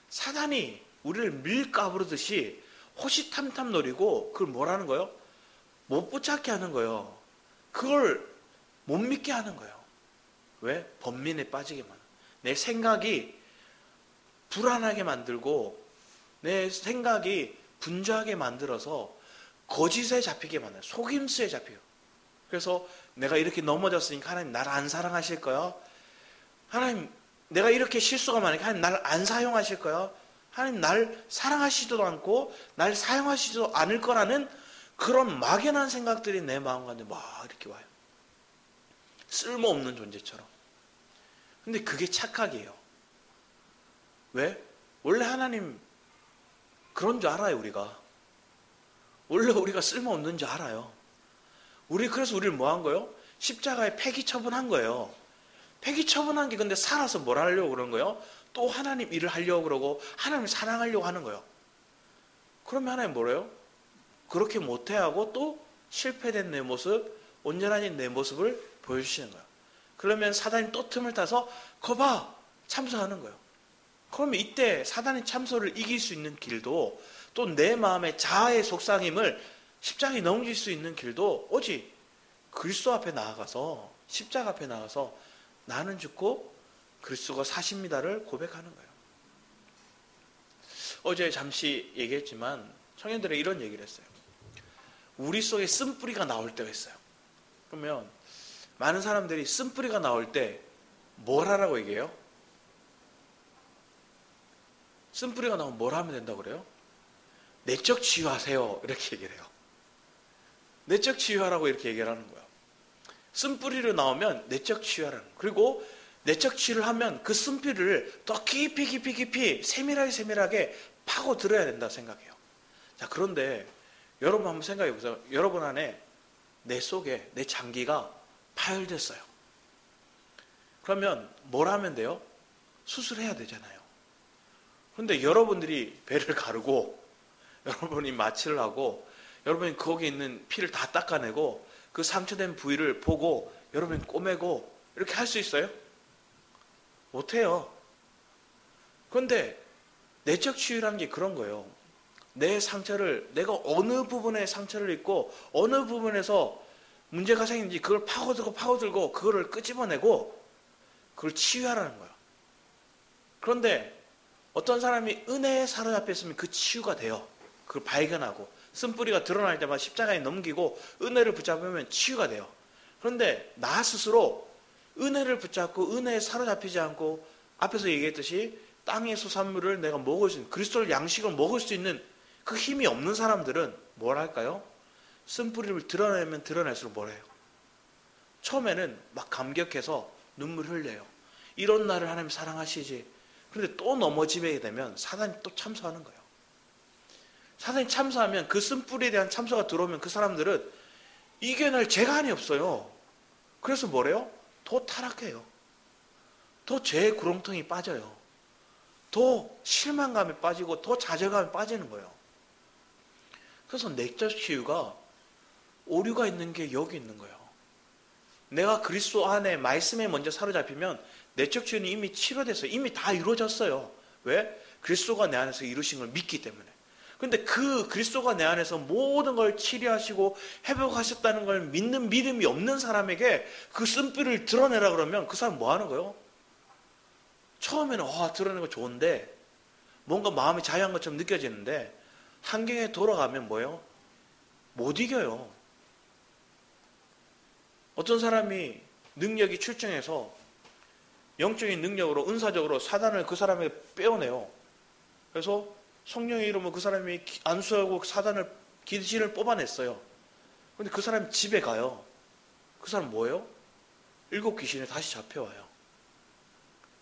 사단이 우리를 밀가부르듯이 호시탐탐 노리고 그걸 뭐라는 거예요? 못 붙잡게 하는 거예요. 그걸 못 믿게 하는 거예요. 왜? 번민에 빠지게 만들고, 내 생각이 불안하게 만들고, 내 생각이 분주하게 만들어서 거짓에 잡히게 만들어요. 속임수에 잡혀요. 그래서 내가 이렇게 넘어졌으니까 하나님 나를 안 사랑하실 거야? 하나님, 내가 이렇게 실수가 많으니까 하나님 나를 안 사용하실 거야? 하나님 나를 사랑하시지도 않고 날 사용하시지도 않을 거라는 그런 막연한 생각들이 내 마음 가운데 막 이렇게 와요. 쓸모없는 존재처럼. 근데 그게 착각이에요. 왜? 원래 하나님 그런 줄 알아요, 우리가. 원래 우리가 쓸모없는 줄 알아요. 그래서 우리를 뭐 한 거예요? 십자가에 폐기 처분한 거예요. 폐기 처분한 게 근데 살아서 뭘 하려고 그런 거예요? 또 하나님 일을 하려고 그러고 하나님을 사랑하려고 하는 거예요. 그러면 하나님 뭐래요? 그렇게 못해 하고 또 실패된 내 모습, 온전한 내 모습을 보여주시는 거예요. 그러면 사단이 또 틈을 타서 거봐! 참소하는 거예요. 그러면 이때 사단의 참소를 이길 수 있는 길도, 또 내 마음의 자아의 속상임을 십자가에 넘길 수 있는 길도 오직 그리스도 앞에 나아가서, 십자가 앞에 나가서 나는 죽고 그리스도가 사십니다를 고백하는 거예요. 어제 잠시 얘기했지만 청년들이 이런 얘기를 했어요. 우리 속에 쓴뿌리가 나올 때가 있어요. 그러면 많은 사람들이 쓴뿌리가 나올 때 뭘 하라고 얘기해요? 쓴뿌리가 나오면 뭘 하면 된다고 그래요? 내적 치유하세요. 이렇게 얘기를 해요. 내적 치유하라고 이렇게 얘기를 하는 거예요. 쓴뿌리로 나오면 내적 치유하라는 거예요. 그리고 내적 치유를 하면 그 쓴뿌리를 더 깊이 세밀하게 파고 들어야 된다고 생각해요. 자, 그런데 여러분 한번 생각해 보세요. 여러분 안에 내 속에 내 장기가 파열됐어요. 그러면 뭘 하면 돼요? 수술해야 되잖아요. 그런데 여러분들이 배를 가르고, 여러분이 마취를 하고, 여러분이 거기 있는 피를 다 닦아내고, 그 상처된 부위를 보고, 여러분이 꼬매고, 이렇게 할 수 있어요? 못해요. 그런데 내적 치유라는 게 그런 거예요. 내 상처를, 내가 어느 부분에 상처를 입고, 어느 부분에서 문제가 생긴지 그걸 파고들고, 그거를 끄집어내고, 그걸 치유하라는 거예요. 그런데 어떤 사람이 은혜에 사로잡혔으면 그 치유가 돼요. 그걸 발견하고 쓴뿌리가 드러날 때마다 십자가에 넘기고 은혜를 붙잡으면 치유가 돼요. 그런데 나 스스로 은혜를 붙잡고 은혜에 사로잡히지 않고 앞에서 얘기했듯이 땅의 수산물을 내가 먹을 수 있는, 그리스도를 양식을 먹을 수 있는 그 힘이 없는 사람들은 뭘 할까요? 쓴뿌리를 드러내면 드러낼수록 뭘 해요? 처음에는 막 감격해서 눈물 흘려요. 이런 나를 하나님 사랑하시지. 그런데 또 넘어지게 되면 사단이 또 참소하는 거예요. 사단이 참소하면, 그 쓴뿌리에 대한 참소가 들어오면 그 사람들은 이겨낼 재간이 없어요. 그래서 뭐래요? 더 타락해요. 더 죄의 구렁텅이 빠져요. 더 실망감에 빠지고 더 좌절감에 빠지는 거예요. 그래서 내적 치유가 오류가 있는 게 여기 있는 거예요. 내가 그리스도 안에 말씀에 먼저 사로잡히면 내적 치유는 이미 치료됐어요. 이미 다 이루어졌어요. 왜? 그리스도가 내 안에서 이루신 걸 믿기 때문에. 근데 그 그리스도가 내 안에서 모든 걸 치료하시고 회복하셨다는 걸 믿는 믿음이 없는 사람에게 그 쓴뿌리를 드러내라 그러면 그 사람 뭐 하는 거예요? 처음에는 드러내는 거 좋은데 뭔가 마음이 자유한 것처럼 느껴지는데 환경에 돌아가면 뭐예요? 못 이겨요. 어떤 사람이 능력이 출중해서 영적인 능력으로 은사적으로 사단을 그 사람에게 빼어내요. 그래서 성령의 이름으로 그 사람이 안수하고 사단을 귀신을 뽑아냈어요. 근데 그 사람이 집에 가요. 그 사람 뭐예요? 7 귀신이 다시 잡혀와요.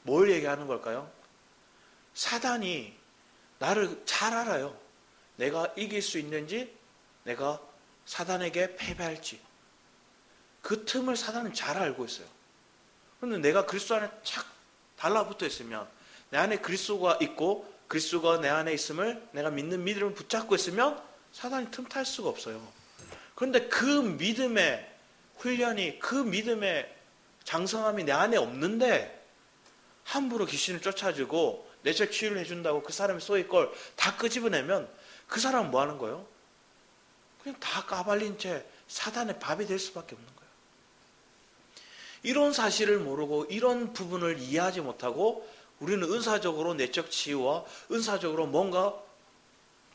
뭘 얘기하는 걸까요? 사단이 나를 잘 알아요. 내가 이길 수 있는지, 내가 사단에게 패배할지. 그 틈을 사단은 잘 알고 있어요. 그런데 내가 그리스도 안에 착 달라붙어 있으면, 내 안에 그리스도가 있고 그리스도가 내 안에 있음을 내가 믿는 믿음을 붙잡고 있으면 사단이 틈탈 수가 없어요. 그런데 그 믿음의 훈련이, 그 믿음의 장성함이 내 안에 없는데 함부로 귀신을 쫓아주고 내적 치유를 해준다고 그 사람의 소의 걸 다 끄집어내면 그 사람은 뭐 하는 거예요? 그냥 다 까발린 채 사단의 밥이 될 수밖에 없는 거예요. 이런 사실을 모르고 이런 부분을 이해하지 못하고 우리는 은사적으로 내적 치유와 은사적으로 뭔가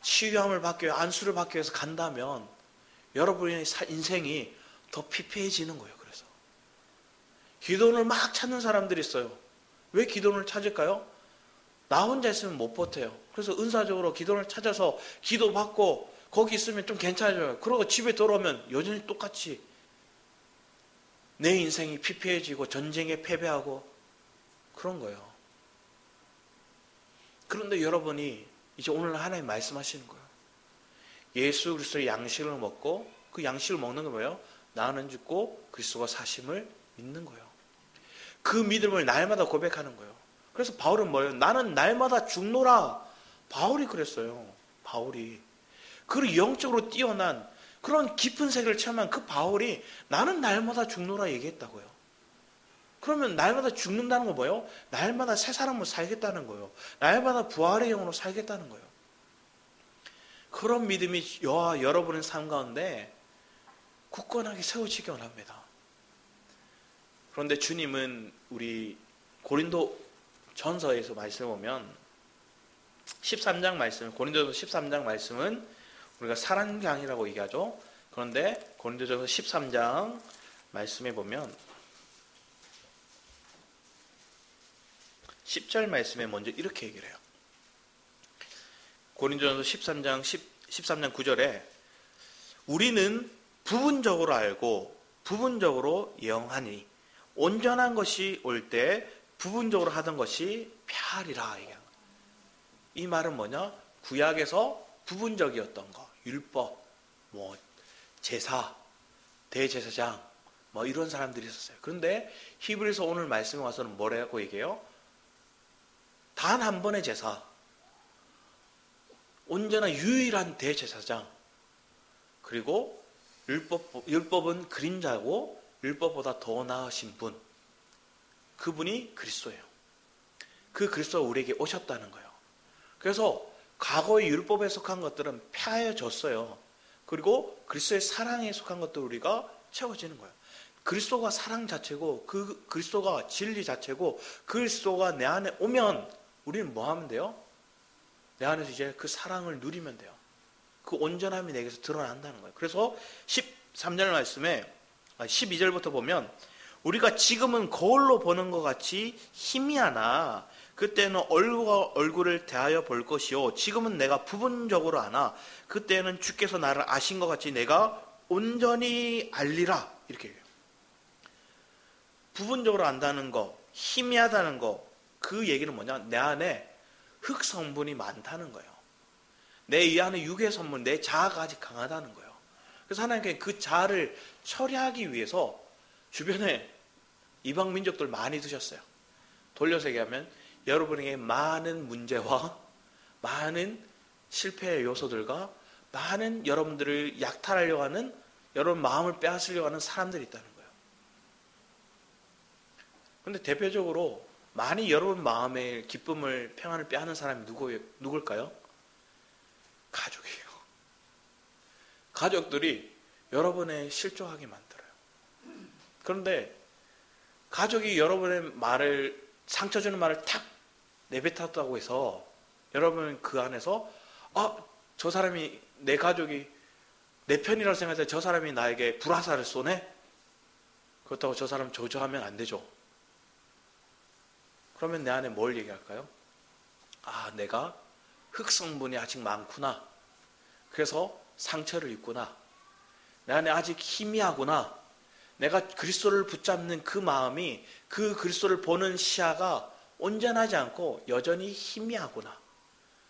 치유함을 받기 위해 안수를 받기 위해서 간다면 여러분의 인생이 더 피폐해지는 거예요. 그래서 기도원을 막 찾는 사람들이 있어요. 왜 기도원을 찾을까요? 나 혼자 있으면 못 버텨요. 그래서 은사적으로 기도원을 찾아서 기도받고 거기 있으면 좀 괜찮아져요. 그러고 집에 돌아오면 여전히 똑같이 내 인생이 피폐해지고 전쟁에 패배하고 그런 거예요. 그런데 여러분이 이제 오늘 하나님 말씀하시는 거예요. 예수 그리스도의 양식을 먹고 그 양식을 먹는 건 뭐예요? 나는 죽고 그리스도가 사심을 믿는 거예요. 그 믿음을 날마다 고백하는 거예요. 그래서 바울은 뭐예요? 나는 날마다 죽노라. 바울이 그랬어요. 바울이. 그 영적으로 뛰어난 그런 깊은 세계를 체험한 그 바울이 나는 날마다 죽노라 얘기했다고요. 그러면 날마다 죽는다는 건 뭐예요? 날마다 새 사람으로 살겠다는 거예요. 날마다 부활의 영으로 살겠다는 거예요. 그런 믿음이 저와 여러분의 삶 가운데 굳건하게 세워지기 원합니다. 그런데 주님은 우리 고린도 전서에서 말씀을 보면 13장 말씀, 고린도전서 13장 말씀은 우리가 사랑강이라고 얘기하죠. 그런데 고린도전서 13장 말씀에 보면 10절 말씀에 먼저 이렇게 얘기를 해요. 고린도전서 13장 9절에 우리는 부분적으로 알고 부분적으로 예언하니 온전한 것이 올 때 부분적으로 하던 것이 폐하리라. 이 말은 뭐냐? 구약에서 부분적이었던 거, 율법, 제사, 대제사장, 이런 사람들이 있었어요. 그런데 히브리서 오늘 말씀에 와서는 뭐라고 얘기해요? 단 한 번의 제사, 온전한 유일한 대제사장, 그리고 율법은 그림자고 율법보다 더 나으신 분, 그분이 그리스도예요. 그 그리스도가 우리에게 오셨다는 거예요. 그래서 과거의 율법에 속한 것들은 폐하여졌어요. 그리고 그리스도의 사랑에 속한 것들 우리가 채워지는 거예요. 그리스도가 사랑 자체고 그 그리스도가 진리 자체고 그리스도가 내 안에 오면 우리는 뭐 하면 돼요? 내 안에서 이제 그 사랑을 누리면 돼요. 그 온전함이 내게서 드러난다는 거예요. 그래서 13절 말씀에 12절부터 보면 우리가 지금은 거울로 보는 것 같이 희미하나 그때는 얼굴과 얼굴을 대하여 볼 것이요 지금은 내가 부분적으로 아나 그때는 주께서 나를 아신 것 같이 내가 온전히 알리라. 이렇게 해요. 부분적으로 안다는 거, 희미하다는 거, 그 얘기는 뭐냐? 내 안에 흙 성분이 많다는 거예요. 내 이 안에 육의 성분, 내 자아가 아직 강하다는 거예요. 그래서 하나님께 그 자아를 처리하기 위해서 주변에 이방 민족들 많이 두셨어요. 돌려서 얘기하면 여러분에게 많은 문제와 많은 실패의 요소들과 많은 여러분들을 약탈하려고 하는, 여러분 마음을 빼앗으려고 하는 사람들이 있다는 거예요. 그런데 대표적으로 많이 여러분 마음의 기쁨을, 평안을 빼앗는 사람이 누굴까요? 가족이에요. 가족들이 여러분의 실족하게 만들어요. 그런데 가족이 여러분의 말을, 상처 주는 말을 탁 내뱉었다고 해서 여러분은 그 안에서 저 사람이, 내 가족이 내 편이라고 생각해서 저 사람이 나에게 불화살을 쏘네? 그렇다고 저 사람 저주하면 안 되죠. 그러면 내 안에 뭘 얘기할까요? 내가 흑성분이 아직 많구나. 그래서 상처를 입구나. 내 안에 아직 희미하구나. 내가 그리스도를 붙잡는 그 마음이, 그 그리스도를 보는 시야가 온전하지 않고 여전히 희미하구나.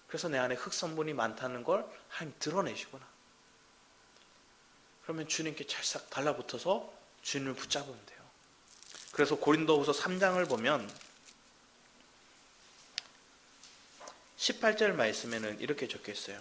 그래서 내 안에 흑성분이 많다는 걸 하나님 드러내시구나. 그러면 주님께 찰싹 달라붙어서 주님을 붙잡으면 돼요. 그래서 고린도후서 3장을 보면 18절 말씀에는 이렇게 적혀 있어요.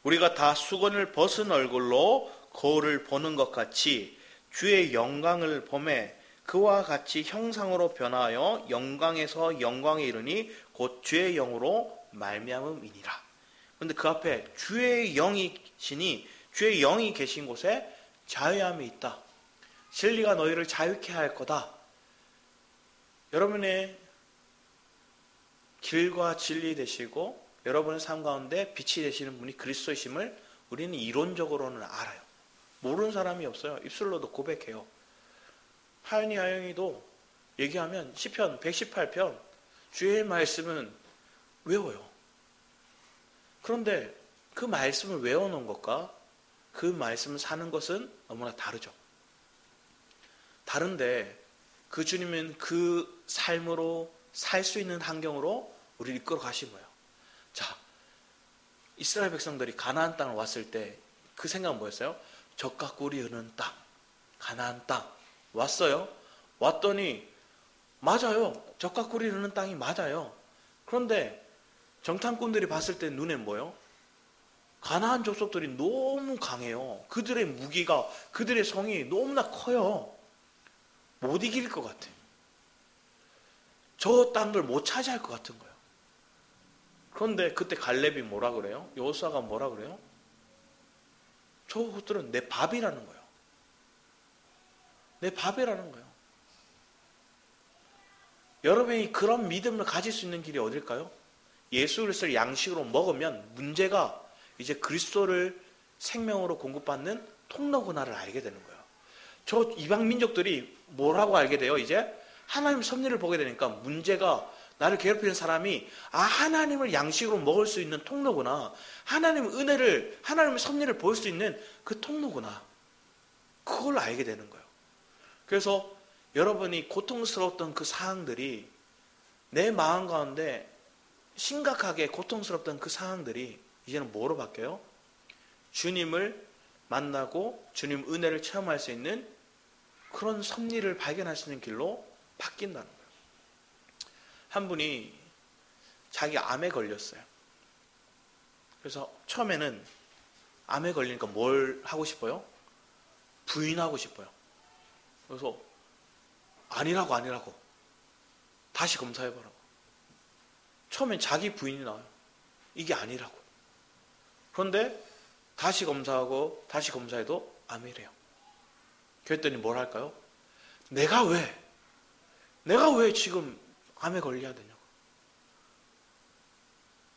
우리가 다 수건을 벗은 얼굴로 거울을 보는 것 같이 주의 영광을 보매 그와 같이 형상으로 변하여 영광에서 영광에 이르니 곧 주의 영으로 말미암음이니라. 그런데 그 앞에 주의 영이시니, 주의 영이 계신 곳에 자유함이 있다. 진리가 너희를 자유케 할 거다. 여러분의 길과 진리 되시고 여러분의 삶 가운데 빛이 되시는 분이 그리스도이심을 우리는 이론적으로는 알아요. 모르는 사람이 없어요. 입술로도 고백해요. 하영이도 얘기하면 시편 118편 주의 말씀은 외워요. 그런데 그 말씀을 외워놓은 것과 그 말씀을 사는 것은 너무나 다르죠. 다른데 그 주님은 그 삶으로 살 수 있는 환경으로 우리를 이끌어 가신 거예요. 자, 이스라엘 백성들이 가나안 땅을 왔을 때 그 생각은 뭐였어요? 젖과 꿀이 흐르는 땅, 가나안 땅 왔어요. 왔더니 맞아요. 젖과 꿀이 흐르는 땅이 맞아요. 그런데 정탐꾼들이 봤을 때 눈에 뭐예요? 가나안 족속들이 너무 강해요. 그들의 무기가, 그들의 성이 너무나 커요. 못 이길 것 같아요. 저 땅을 못 차지할 것 같은 거예요. 그런데 그때 갈렙이 뭐라 그래요? 여호수아가 뭐라 그래요? 저것들은 내 밥이라는 거예요. 내 밥이라는 거예요. 여러분이 그런 믿음을 가질 수 있는 길이 어딜까요? 예수 그리스도를 양식으로 먹으면 문제가 이제 그리스도를 생명으로 공급받는 통로구나를 알게 되는 거예요. 저 이방 민족들이 뭐라고 알게 돼요? 이제 하나님 섭리를 보게 되니까 문제가, 나를 괴롭히는 사람이 하나님을 양식으로 먹을 수 있는 통로구나. 하나님의 은혜를, 하나님의 섭리를 볼 수 있는 그 통로구나. 그걸 알게 되는 거예요. 그래서 여러분이 고통스러웠던 그 상황들이, 내 마음 가운데 심각하게 고통스럽던 그 상황들이 이제는 뭐로 바뀌어요? 주님을 만나고 주님 은혜를 체험할 수 있는 그런 섭리를 발견할 수 있는 길로 바뀐다는 거예요. 한 분이 자기 암에 걸렸어요. 그래서 처음에는 암에 걸리니까 뭘 하고 싶어요? 부인하고 싶어요. 그래서 아니라고 다시 검사해보라고. 처음엔 자기 부인이 나와요. 이게 아니라고. 그런데 다시 검사하고 다시 검사해도 암이래요. 그랬더니 뭘 할까요? 내가 왜 지금 암에 걸려야 되냐고.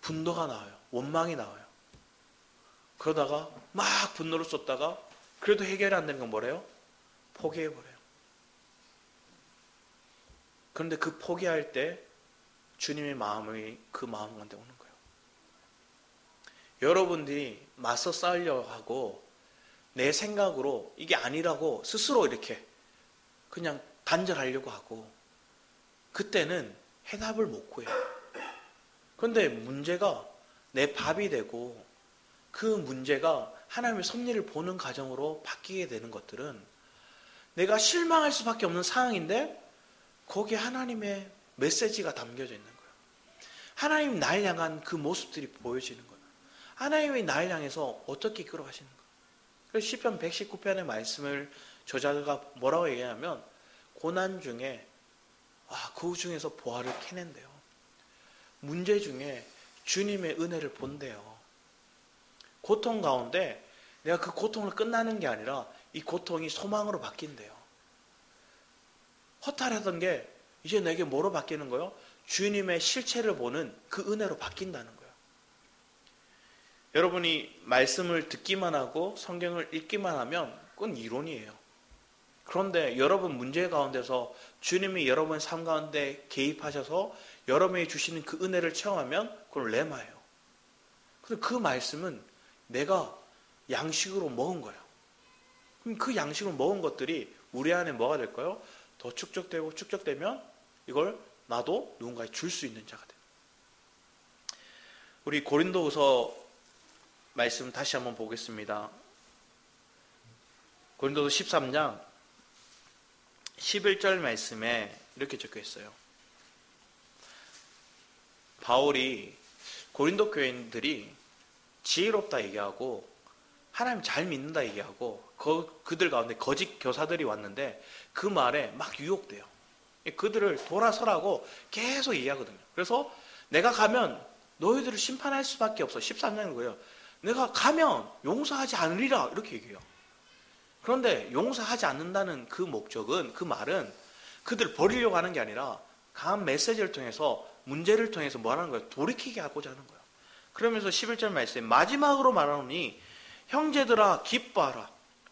분노가 나와요. 원망이 나와요. 그러다가 막 분노를 쏟다가 그래도 해결이 안 되는 건 뭐래요? 포기해버려요. 그런데 그 포기할 때 주님의 마음이 그 마음 가운데 오는 거예요. 여러분들이 맞서 싸우려고 하고 내 생각으로 이게 아니라고 스스로 이렇게 그냥 단절하려고 하고 그때는 해답을 못 구해요. 그런데 문제가 내 밥이 되고 그 문제가 하나님의 섭리를 보는 과정으로 바뀌게 되는 것들은 내가 실망할 수밖에 없는 상황인데 거기에 하나님의 메시지가 담겨져 있는 거예요. 하나님이 날 향한 그 모습들이 보여지는 거예요. 하나님이 날 향해서 어떻게 이끌어가시는 거예요. 그래서 시편 119편의 말씀을 저자가 뭐라고 얘기하냐면 고난 중에 그 중에서 보화를 캐낸대요. 문제 중에 주님의 은혜를 본대요. 고통 가운데 내가 그 고통을 끝나는 게 아니라 이 고통이 소망으로 바뀐대요. 허탈하던 게 이제 내게 뭐로 바뀌는 거예요? 주님의 실체를 보는 그 은혜로 바뀐다는 거예요. 여러분이 말씀을 듣기만 하고 성경을 읽기만 하면 그건 이론이에요. 그런데 여러분 문제 가운데서 주님이 여러분의 삶 가운데 개입하셔서 여러분이 주시는 그 은혜를 체험하면 그건 레마예요. 근데 그 말씀은 내가 양식으로 먹은 거예요. 그럼 그 양식으로 먹은 것들이 우리 안에 뭐가 될까요? 더 축적되고 축적되면 이걸 나도 누군가에 줄 수 있는 자가 돼요. 우리 고린도후서 말씀 다시 한번 보겠습니다. 고린도서 13장 11절 말씀에 이렇게 적혀 있어요. 바울이 고린도 교인들이 지혜롭다 얘기하고 하나님 잘 믿는다 얘기하고 그들 가운데 거짓 교사들이 왔는데 그 말에 막 유혹돼요. 그들을 돌아서라고 계속 얘기하거든요. 그래서 내가 가면 너희들을 심판할 수밖에 없어. 13장은 그래요. 내가 가면 용서하지 않으리라 이렇게 얘기해요. 그런데 용서하지 않는다는 그 목적은, 그 말은 그들을 버리려고 하는 게 아니라 강한 메시지를 통해서, 문제를 통해서 뭐 하는 거예요? 돌이키게 하고자 하는 거예요. 그러면서 11절 말씀에 마지막으로 말하노니 형제들아 기뻐하라.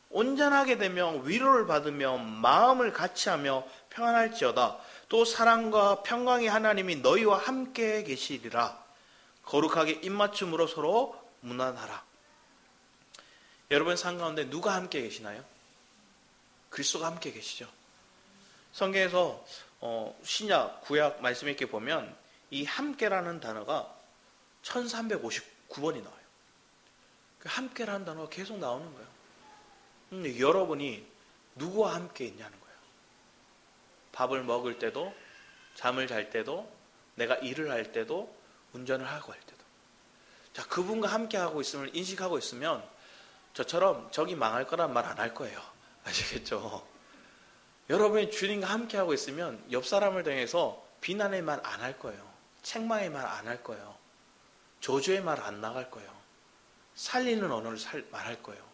온전하게 되며 위로를 받으며 마음을 같이하며 평안할지어다. 또 사랑과 평강의 하나님이 너희와 함께 계시리라. 거룩하게 입맞춤으로 서로 문안하라. 여러분 삶 가운데 누가 함께 계시나요? 그리스도가 함께 계시죠. 성경에서 신약, 구약 말씀 이렇게 보면 이 함께라는 단어가 1359번이 나와요. 그 함께라는 단어가 계속 나오는 거예요. 근데 여러분이 누구와 함께 있냐는 거예요. 밥을 먹을 때도, 잠을 잘 때도, 내가 일을 할 때도, 운전을 하고 할 때도. 자, 그분과 함께 하고 있음을 인식하고 있으면 저처럼 저기 망할 거란 말 안 할 거예요. 아시겠죠? 여러분이 주님과 함께 하고 있으면 옆 사람을 통해서 비난의 말 안 할 거예요. 책망의 말 안 할 거예요. 저주의 말 안 나갈 거예요. 살리는 언어를 말할 거예요.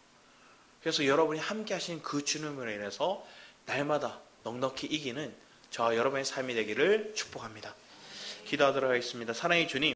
그래서 여러분이 함께 하신 그 주님으로 인해서 날마다 넉넉히 이기는 저와 여러분의 삶이 되기를 축복합니다. 기도하도록 하겠습니다. 사랑의 주님,